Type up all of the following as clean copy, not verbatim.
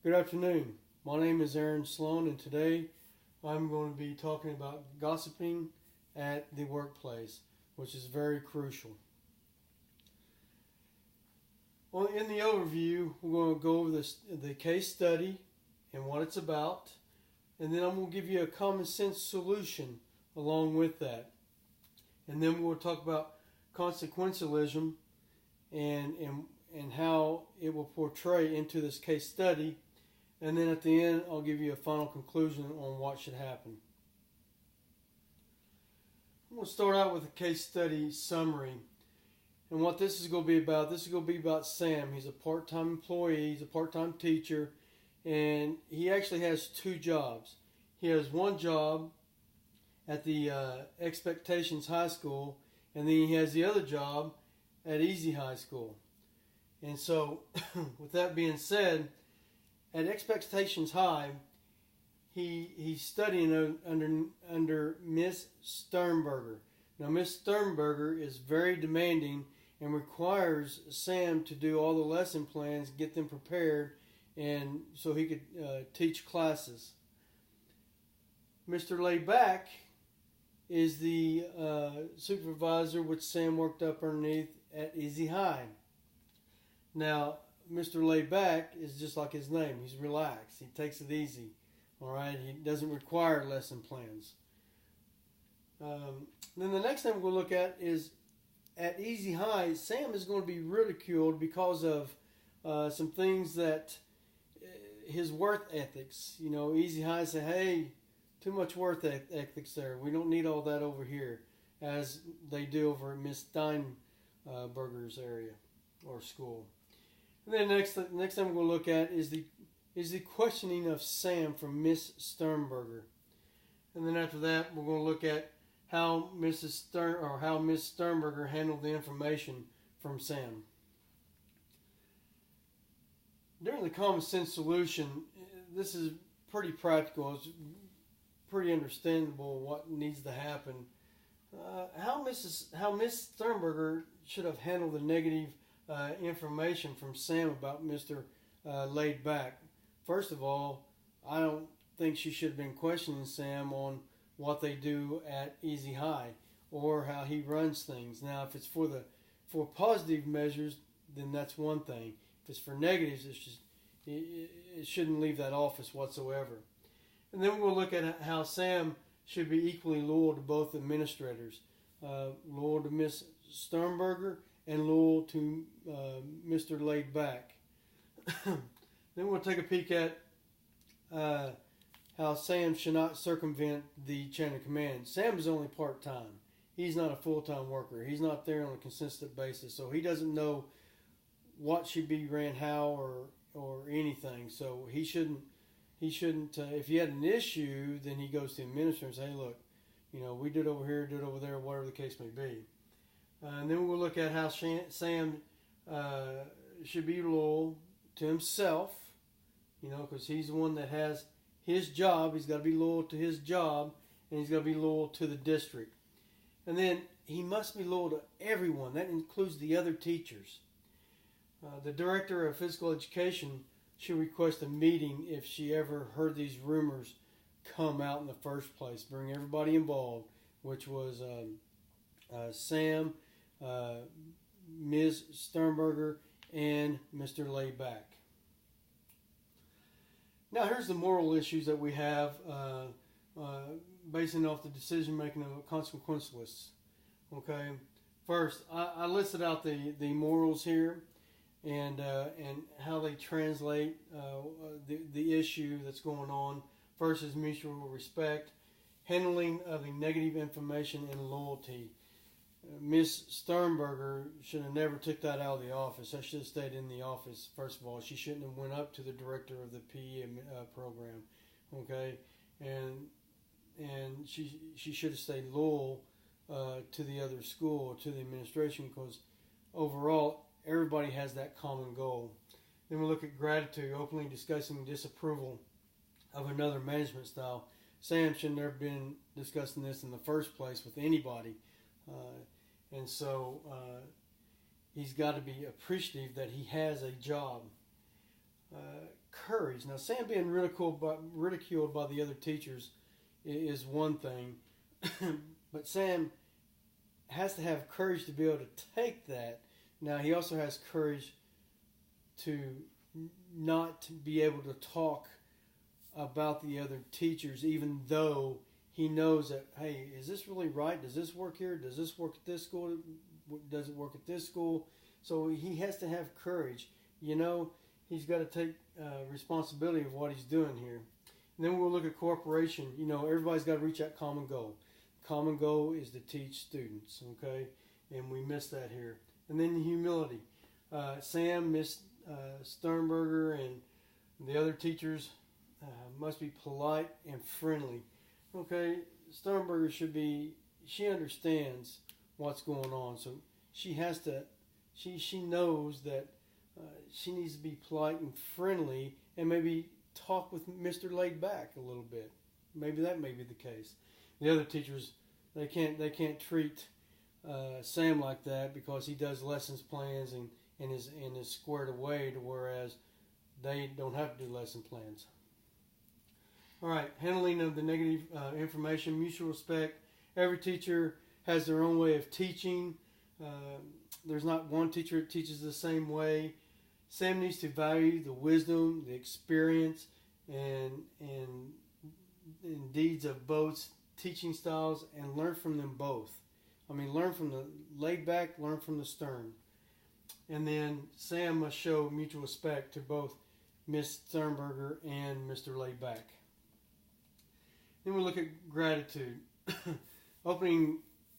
Good afternoon. My name is Aaron Sloan, and today I'm going to be talking about gossiping at the workplace, which is very crucial. Well, in the overview, we're going to go over the case study and what it's about, and then I'm going to give you a common sense solution along with that. And then we'll talk about consequentialism and how it will portray into this case study. And then at the end, I'll give you a final conclusion on what should happen. I'm going to start out with a case study summary. And what this is going to be about, this is going to be about Sam. He's a part-time employee, he's a part-time teacher, and he actually has two jobs. He has one job at the Expectations High School, and then he has the other job at Easy High School. And so, with that being said, at Expectations High, he's studying under Miss Sternberger. Now, Miss Sternberger is very demanding and requires Sam to do all the lesson plans, get them prepared, and so he could teach classes. Mr. Layback is the supervisor which Sam worked up underneath at Easy High. Now, Mr. Layback is just like his name. He's relaxed. He takes it easy. All right. He doesn't require lesson plans. Then the next thing we're going to look at is at Easy High, Sam is going to be ridiculed because of some things that his work ethics. You know, Easy High say, hey, too much work ethics there. We don't need all that over here, as they do over at Miss Steinberger's area or school. And then next thing we're going to look at is the questioning of Sam from Miss Sternberger. And then after that, we're going to look at how Miss Sternberger handled the information from Sam. During the common sense solution, this is pretty practical. It's pretty understandable what needs to happen. How Miss Sternberger should have handled the negative information from Sam about Mr. Laidback. First of all, I don't think she should have been questioning Sam on what they do at Easy High or how he runs things. Now, if it's for positive measures, then that's one thing. If it's for negatives, it shouldn't leave that office whatsoever. And then we'll look at how Sam should be equally loyal to both administrators, loyal to Miss Sternberger and loyal to Mr. Laidback. Then we'll take a peek at how Sam should not circumvent the chain of command. Sam is only part-time. He's not a full-time worker. He's not there on a consistent basis, so he doesn't know what should be ran how or anything. So he shouldn't. If he had an issue, then he goes to the administrator and says, "Hey, look, we did over here, did over there, whatever the case may be." And then we'll look at how Sam should be loyal to himself, because he's the one that has his job. He's got to be loyal to his job, and he's got to be loyal to the district. And then he must be loyal to everyone. That includes the other teachers. The director of physical education should request a meeting if she ever heard these rumors come out in the first place. Bring everybody involved, which was Sam, Ms. Sternberger, and Mr. Layback. Now here's the moral issues that we have basing off the decision making of consequentialists. Okay, first I listed out the morals here and how they translate the issue that's going on. First is mutual respect, handling of the negative information, and loyalty. Miss Sternberger should have never took that out of the office. That should have stayed in the office. First of all, she shouldn't have went up to the director of the PE program, okay, and she should have stayed loyal to the other school, to the administration, because overall everybody has that common goal. Then we look at gratitude, openly discussing disapproval of another management style. Sam should never have been discussing this in the first place with anybody. And so he's got to be appreciative that he has a job. courage. Now, Sam being ridiculed by the other teachers is one thing, but Sam has to have courage to be able to take that. Now, he also has courage to not be able to talk about the other teachers, even though he knows that, hey, is this really right? Does this work here? Does this work at this school? Does it work at this school? So he has to have courage. He's got to take responsibility of what he's doing here. And then we'll look at cooperation. Everybody's got to reach that common goal. Common goal is to teach students, okay? And we miss that here. And then humility. Sam, Miss Sternberger, and the other teachers must be polite and friendly. Okay, Sternberger she understands what's going on, so she knows that she needs to be polite and friendly, and maybe talk with Mr. Laid Back a little bit. Maybe that may be the case. The other teachers, they can't treat Sam like that because he does lessons plans and is squared away, to whereas they don't have to do lesson plans. All right, handling of the negative information, mutual respect. Every teacher has their own way of teaching. There's not one teacher that teaches the same way. Sam needs to value the wisdom, the experience, and deeds of both teaching styles, and learn from them both. Learn from the Laid Back, learn from the Stern. And then Sam must show mutual respect to both Miss Sternberger and Mr. Laid Back. Then we look at gratitude.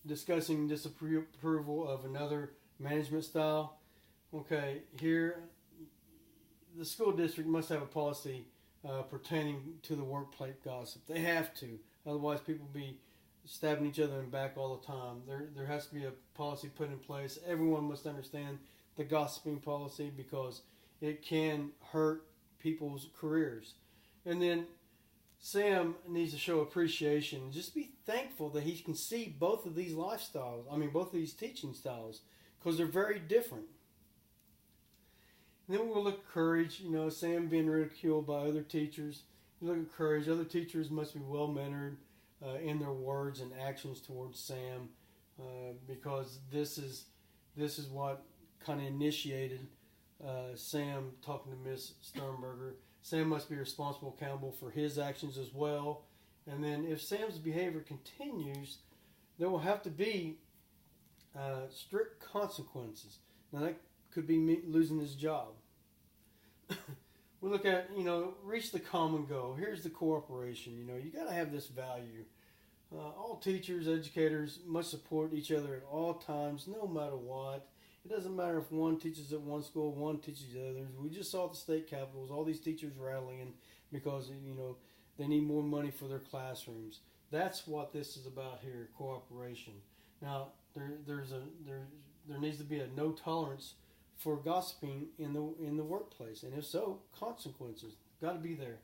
Discussing disapproval of another management style. Okay, here the school district must have a policy pertaining to the workplace gossip. They have to, otherwise people will be stabbing each other in the back all the time. There has to be a policy put in place. Everyone must understand the gossiping policy because it can hurt people's careers. And then Sam needs to show appreciation and just be thankful that he can see both of these lifestyles, both of these teaching styles, because they're very different. And then we'll look at courage. Sam being ridiculed by other teachers. You look at courage. Other teachers must be well-mannered in their words and actions towards Sam, because this is what kind of initiated Sam talking to Miss Sternberger. Sam must be responsible, accountable for his actions as well. And then if Sam's behavior continues, there will have to be strict consequences. Now that could be losing his job. We look at, reach the common goal. Here's the cooperation. You got to have this value. All teachers, educators must support each other at all times, no matter what. It doesn't matter if one teaches at one school, one teaches at others. We just saw at the state capitals, all these teachers rallying because, they need more money for their classrooms. That's what this is about here, cooperation. Now, there needs to be a no tolerance for gossiping in the workplace, and if so, consequences got to be there.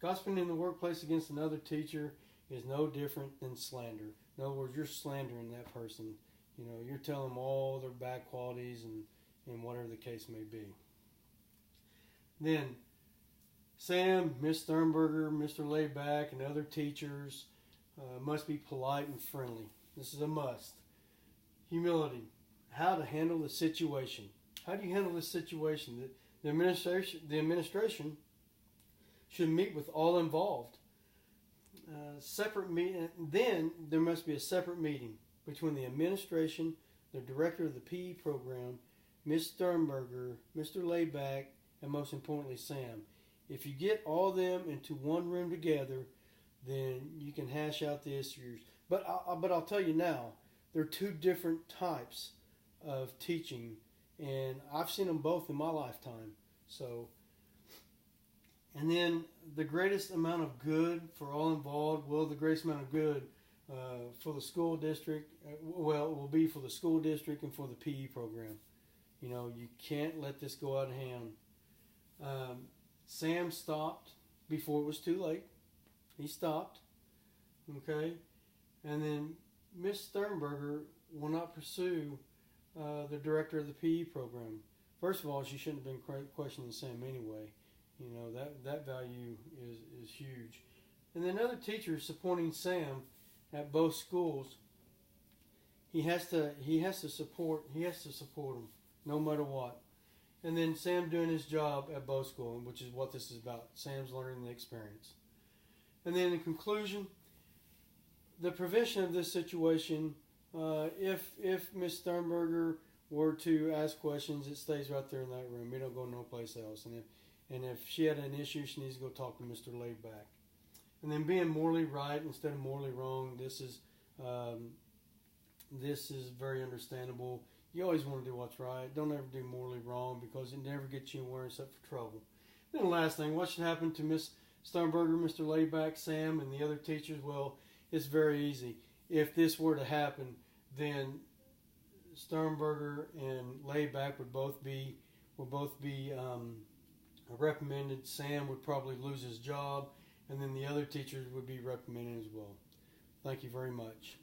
Gossiping in the workplace against another teacher is no different than slander. In other words, you're slandering that person. You're telling them all their bad qualities and whatever the case may be. Then, Sam, Miss Sternberger, Mr. Laid Back, and other teachers must be polite and friendly. This is a must. Humility. How to handle the situation. How do you handle this situation? The administration should meet with all involved. Separate meeting. Then there must be a separate meeting between the administration, the director of the PE program, Miss Sternberger, Mr. Laid Back, and most importantly, Sam. If you get all of them into one room together, then you can hash out the issues. But I'll tell you now, there are two different types of teaching, and I've seen them both in my lifetime. And then the greatest amount of good for all involved, the greatest amount of good for the school district, will be for the school district and for the PE program. You can't let this go out of hand. Sam stopped before it was too late. He stopped. Okay? And then Miss Sternberger will not pursue the director of the PE program. First of all, she shouldn't have been questioning Sam anyway. that value is huge. And then other teachers supporting Sam at both schools, he has to support him no matter what. And then Sam doing his job at both schools, which is what this is about. Sam's learning the experience. And then in conclusion, the prevention of this situation, if Miss Sternberger were to ask questions, it stays right there in that room. It don't go no place else. And if she had an issue, she needs to go talk to Mr. Laidback. And then being morally right instead of morally wrong, this is very understandable. You always want to do what's right. Don't ever do morally wrong because it never gets you anywhere except for trouble. Then the last thing, what should happen to Miss Sternberger, Mr. Laidback, Sam, and the other teachers? Well, it's very easy. If this were to happen, then Sternberger and Laidback would both be reprimanded. Sam would probably lose his job, and then the other teachers would be reprimanded as well. Thank you very much.